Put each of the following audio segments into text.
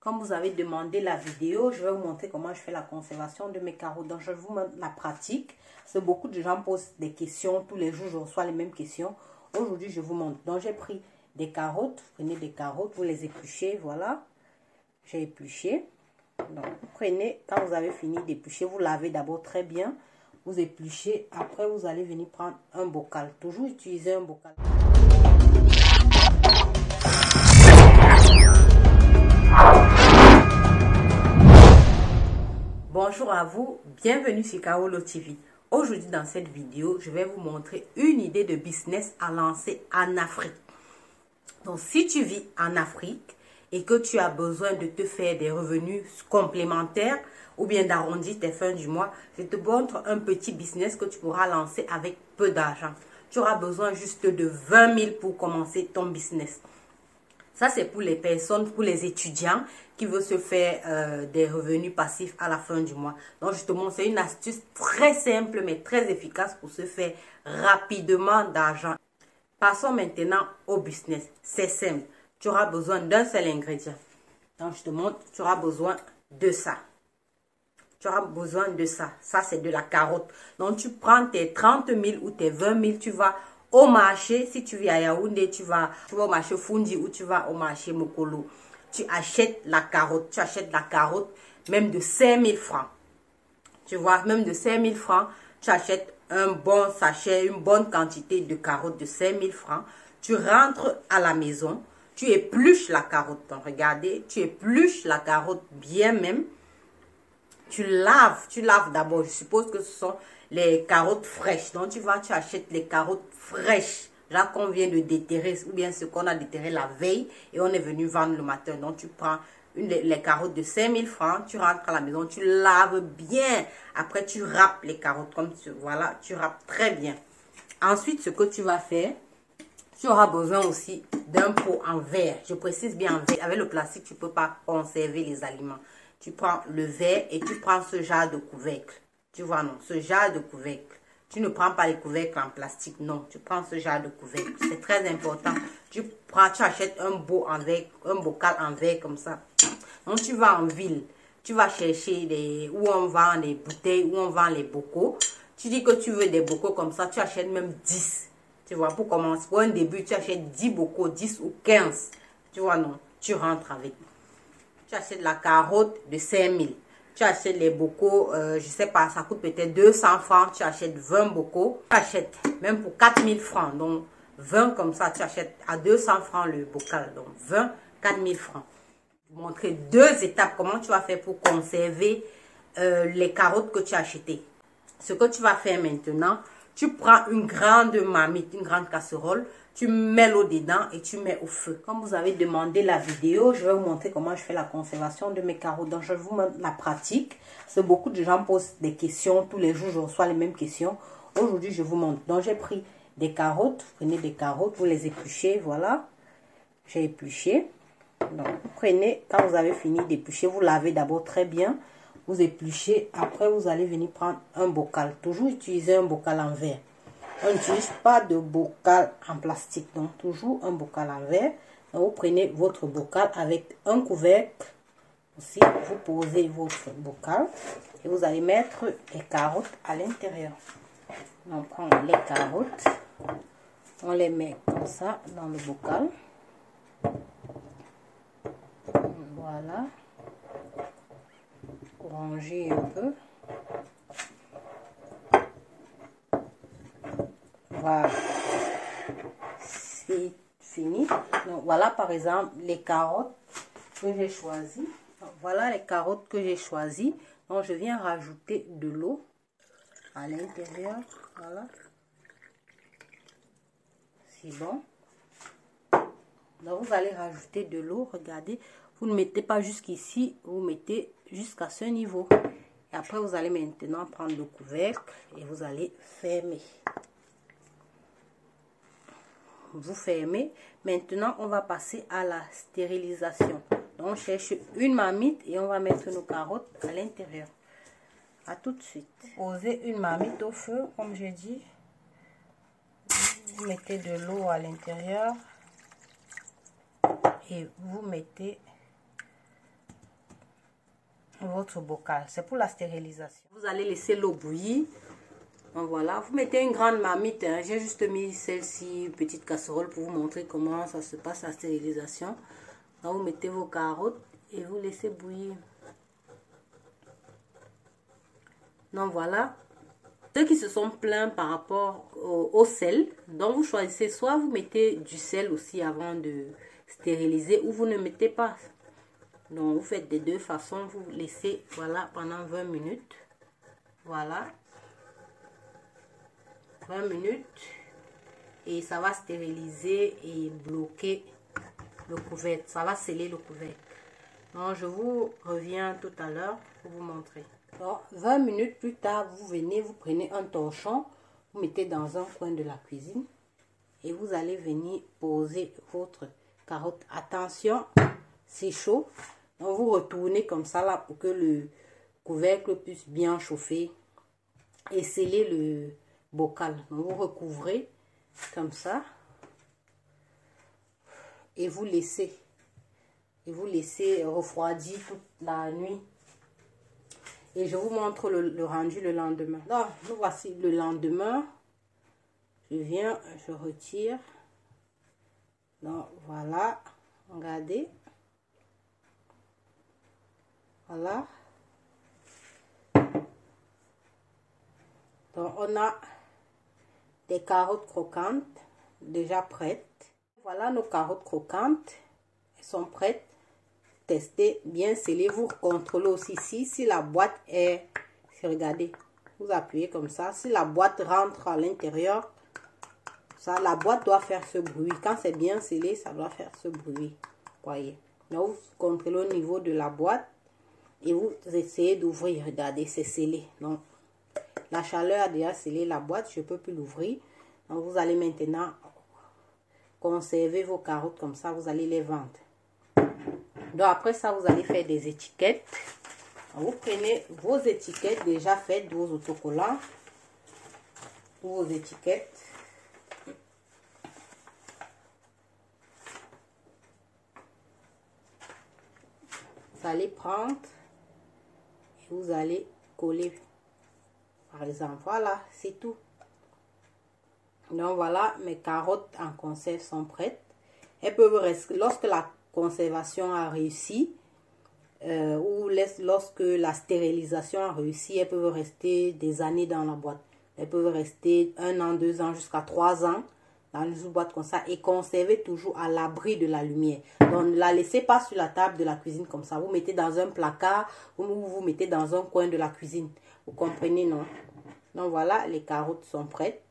Comme vous avez demandé la vidéo, je vais vous montrer comment je fais la conservation de mes carottes. Donc, je vais vous montrer la pratique. Parce que beaucoup de gens posent des questions. Tous les jours, je reçois les mêmes questions. Aujourd'hui, je vous montre. Donc, j'ai pris des carottes. Vous prenez des carottes, vous les épluchez. Voilà. J'ai épluché. Donc, vous prenez, quand vous avez fini d'éplucher, vous lavez d'abord très bien. Vous épluchez. Après, vous allez venir prendre un bocal. Toujours utiliser un bocal. Bonjour à vous, bienvenue sur Kaolo TV. Aujourd'hui dans cette vidéo, je vais vous montrer une idée de business à lancer en Afrique. Donc si tu vis en Afrique et que tu as besoin de te faire des revenus complémentaires ou bien d'arrondir tes fins du mois, je te montre un petit business que tu pourras lancer avec peu d'argent. Tu auras besoin juste de 20 000 pour commencer ton business. Ça, c'est pour les personnes, pour les étudiants qui veulent se faire des revenus passifs à la fin du mois. Donc, justement, c'est une astuce très simple, mais très efficace pour se faire rapidement d'argent. Passons maintenant au business. C'est simple. Tu auras besoin d'un seul ingrédient. Donc, je te montre, tu auras besoin de ça. Tu auras besoin de ça. Ça, c'est de la carotte. Donc, tu prends tes 30 000 ou tes 20 000, tu vas au marché. Si tu vis à Yaoundé, tu vas au marché Fundi ou tu vas au marché Mokolo. Tu achètes la carotte. Tu achètes la carotte même de 5 000 francs. Tu vois, même de 5 000 francs, tu achètes un bon sachet, une bonne quantité de carottes de 5 000 francs. Tu rentres à la maison, tu épluches la carotte. Donc, regardez, tu épluches la carotte bien même. Tu laves d'abord. Je suppose que ce sont les carottes fraîches. Donc, tu achètes les carottes fraîches. Là, qu'on vient de déterrer, ou bien ce qu'on a déterré la veille et on est venu vendre le matin. Donc, tu prends les carottes de 5 000 francs, tu rentres à la maison, tu laves bien. Après, tu râpes les carottes comme voilà, tu râpes très bien. Ensuite, ce que tu vas faire, tu auras besoin aussi d'un pot en verre. Je précise bien en verre. Avec le plastique, tu ne peux pas conserver les aliments. Tu prends le verre et tu prends ce genre de couvercle. Tu vois, non, ce genre de couvercle. Tu ne prends pas les couvercles en plastique, non. Tu prends ce genre de couvercle. C'est très important. Tu achètes un bocal en verre comme ça. Donc, tu vas en ville. Tu vas chercher où on vend les bouteilles, où on vend les bocaux. Tu dis que tu veux des bocaux comme ça. Tu achètes même 10. Tu vois, pour commencer, pour un début, tu achètes 10 bocaux, 10 ou 15. Tu vois, non. Tu rentres avec. Tu achètes la carotte de 5 000. Tu achètes les bocaux, je sais pas, ça coûte peut-être 200 francs. Tu achètes 20 bocaux. Tu achètes même pour 4 000 francs. Donc, 20 comme ça, tu achètes à 200 francs le bocal. Donc, 20, 4 000 francs. Je vais vous montrer deux étapes. Comment tu vas faire pour conserver les carottes que tu as achetées. Ce que tu vas faire maintenant, tu prends une grande marmite, une grande casserole. Tu mets l'eau dedans et tu mets au feu. Comme vous avez demandé la vidéo, je vais vous montrer comment je fais la conservation de mes carottes. Donc, je vais vous montrer la pratique. Parce que beaucoup de gens posent des questions. Tous les jours, je reçois les mêmes questions. Aujourd'hui, je vous montre. Donc, j'ai pris des carottes. Vous prenez des carottes, vous les épluchez. Voilà. J'ai épluché. Donc, vous prenez, quand vous avez fini d'éplucher, vous lavez d'abord très bien. Vous épluchez. Après, vous allez venir prendre un bocal. Toujours utiliser un bocal en verre. On n'utilise pas de bocal en plastique. Donc, toujours un bocal en verre. Donc, vous prenez votre bocal avec un couvercle. Aussi, vous posez votre bocal. Et vous allez mettre les carottes à l'intérieur. On prend les carottes. On les met comme ça dans le bocal. Voilà. Ranger un peu. Voilà. C'est fini. Donc, voilà par exemple les carottes que j'ai choisies. Voilà les carottes que j'ai choisies. Donc, je viens rajouter de l'eau à l'intérieur. Voilà. C'est bon. Donc, vous allez rajouter de l'eau. Regardez. Vous ne mettez pas jusqu'ici. Vous mettez jusqu'à ce niveau. Et après, vous allez maintenant prendre le couvercle et vous allez fermer. Vous fermez. Maintenant, on va passer à la stérilisation. Donc, on cherche une marmite et on va mettre nos carottes à l'intérieur. À tout de suite. Posez une marmite au feu, comme j'ai dit. Vous mettez de l'eau à l'intérieur. Et vous mettez votre bocal. C'est pour la stérilisation. Vous allez laisser l'eau bouillir. Donc voilà, vous mettez une grande marmite. Hein. J'ai juste mis celle-ci, petite casserole, pour vous montrer comment ça se passe la stérilisation. Donc vous mettez vos carottes et vous laissez bouillir. Donc voilà. Ceux qui se sont plaints par rapport au sel, donc vous choisissez soit vous mettez du sel aussi avant de stériliser ou vous ne mettez pas. Donc vous faites des deux façons, vous laissez voilà pendant 20 minutes. Voilà. 20 minutes et ça va stériliser et bloquer le couvercle. Ça va sceller le couvercle. Donc je vous reviens tout à l'heure pour vous montrer. Donc, 20 minutes plus tard, vous venez, vous prenez un torchon, vous mettez dans un coin de la cuisine et vous allez venir poser votre carotte. Attention, c'est chaud. Donc, vous retournez comme ça là pour que le couvercle puisse bien chauffer et sceller le bocal. Donc, vous recouvrez comme ça et vous laissez refroidir toute la nuit. Et je vous montre le rendu le lendemain. Donc, nous voici le lendemain. Je viens, je retire. Donc, voilà. Regardez. Voilà. Donc, on a des carottes croquantes déjà prêtes. Voilà nos carottes croquantes. Elles sont prêtes. Testez, bien scellé, vous contrôlez aussi ici si la boîte est, regardez, vous appuyez comme ça, si la boîte rentre à l'intérieur, ça, la boîte doit faire ce bruit. Quand c'est bien scellé, ça doit faire ce bruit, voyez. Donc vous contrôlez au niveau de la boîte et vous essayez d'ouvrir, regardez, c'est scellé. Donc la chaleur a déjà scellé la boîte, je ne peux plus l'ouvrir. Donc vous allez maintenant conserver vos carottes comme ça, vous allez les vendre. Donc après ça, vous allez faire des étiquettes. Vous prenez vos étiquettes déjà faites, vos autocollants, vos étiquettes. Vous allez prendre et vous allez coller. Par exemple, voilà, c'est tout. Donc voilà, mes carottes en conserve sont prêtes. Elles peuvent rester, lorsque la conservation a réussi ou lorsque la stérilisation a réussi, elles peuvent rester des années dans la boîte. Elles peuvent rester 1 an, 2 ans, jusqu'à 3 ans dans une boîte comme ça et conserver toujours à l'abri de la lumière. Donc ne la laissez pas sur la table de la cuisine comme ça. Vous mettez dans un placard ou vous mettez dans un coin de la cuisine. Vous comprenez, non? Donc voilà, les carottes sont prêtes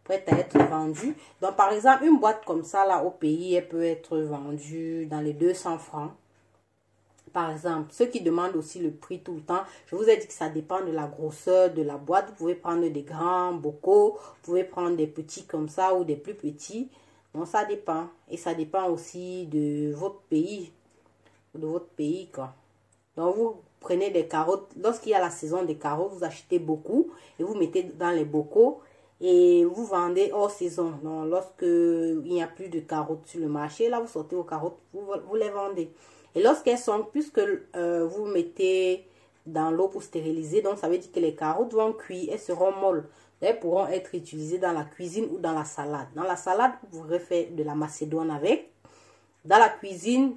à être vendues. Donc par exemple, une boîte comme ça là au pays, elle peut être vendue dans les 200 francs. Par exemple, ceux qui demandent aussi le prix tout le temps, je vous ai dit que ça dépend de la grosseur de la boîte. Vous pouvez prendre des grands bocaux, vous pouvez prendre des petits comme ça ou des plus petits. Donc ça dépend. Et ça dépend aussi de votre pays. Quoi. Donc vous prenez des carottes. Lorsqu'il y a la saison des carottes, vous achetez beaucoup et vous mettez dans les bocaux. Et vous vendez hors saison. Donc, lorsque il n'y a plus de carottes sur le marché, là, vous sortez vos carottes, vous les vendez. Et lorsqu'elles sont, puisque vous mettez dans l'eau pour stériliser, donc ça veut dire que les carottes vont cuire, elles seront molles. Elles pourront être utilisées dans la cuisine ou dans la salade. Dans la salade, vous pourrez faire de la macédoine avec. Dans la cuisine,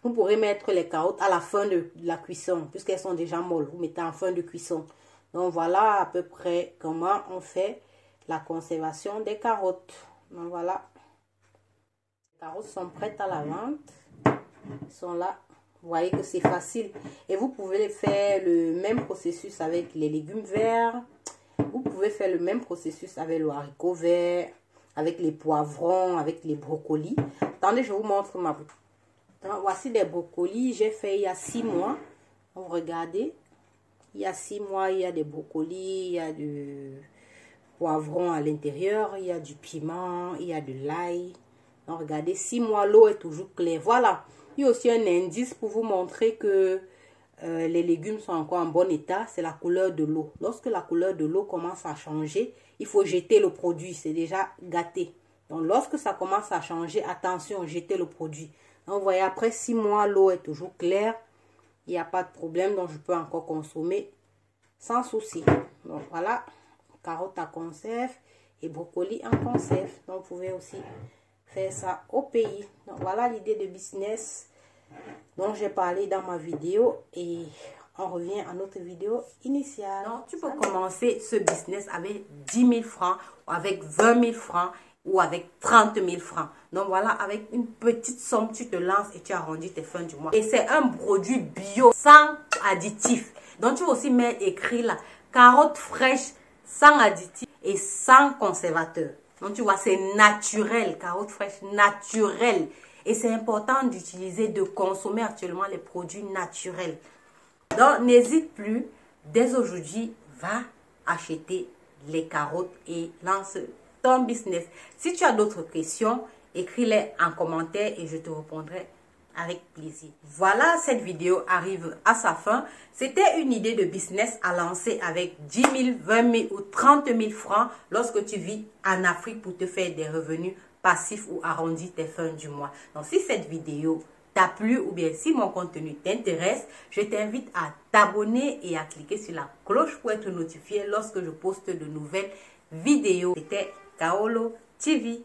vous pourrez mettre les carottes à la fin de la cuisson, puisqu'elles sont déjà molles. Vous mettez en fin de cuisson. Donc, voilà à peu près comment on fait la conservation des carottes. Donc voilà, les carottes sont prêtes à la vente. Elles sont là. Vous voyez que c'est facile. Et vous pouvez faire le même processus avec les légumes verts. Vous pouvez faire le même processus avec le haricot vert, avec les poivrons, avec les brocolis. Attendez, je vous montre ma boutique. Donc, voici des brocolis. J'ai fait il y a 6 mois. Donc, regardez. Il y a 6 mois, il y a des brocolis, il y a du poivron à l'intérieur, il y a du piment, il y a de l'ail. Donc regardez, 6 mois, l'eau est toujours claire. Voilà, il y a aussi un indice pour vous montrer que les légumes sont encore en bon état, c'est la couleur de l'eau. Lorsque la couleur de l'eau commence à changer, il faut jeter le produit, c'est déjà gâté. Donc lorsque ça commence à changer, attention, jetez le produit. Donc vous voyez, après 6 mois, l'eau est toujours claire. il n'y a pas de problème, donc je peux encore consommer sans souci. Donc voilà, carottes à conserve et brocoli en conserve. Donc vous pouvez aussi faire ça au pays. Donc voilà l'idée de business dont j'ai parlé dans ma vidéo et on revient à notre vidéo initiale. Donc tu peux commencer ce business avec 10 000 francs ou avec 20 000 francs ou avec 30 000 francs. Donc voilà, avec une petite somme, tu te lances et tu arrondis tes fins du mois. Et c'est un produit bio, sans additifs. Donc tu vas aussi mettre écrit là, carottes fraîches, sans additifs et sans conservateur. Donc tu vois, c'est naturel, carottes fraîches naturelles. Et c'est important d'utiliser, de consommer actuellement les produits naturels. Donc n'hésite plus, dès aujourd'hui, va acheter les carottes et lance ton business. Si tu as d'autres questions, écris-les en commentaire et je te répondrai avec plaisir. Voilà, cette vidéo arrive à sa fin. C'était une idée de business à lancer avec 10 000, 20 000 ou 30 000 francs lorsque tu vis en Afrique pour te faire des revenus passifs ou arrondir tes fins du mois. Donc si cette vidéo t'a plu ou bien si mon contenu t'intéresse, je t'invite à t'abonner et à cliquer sur la cloche pour être notifié lorsque je poste de nouvelles vidéos. C'était Kaolo TV.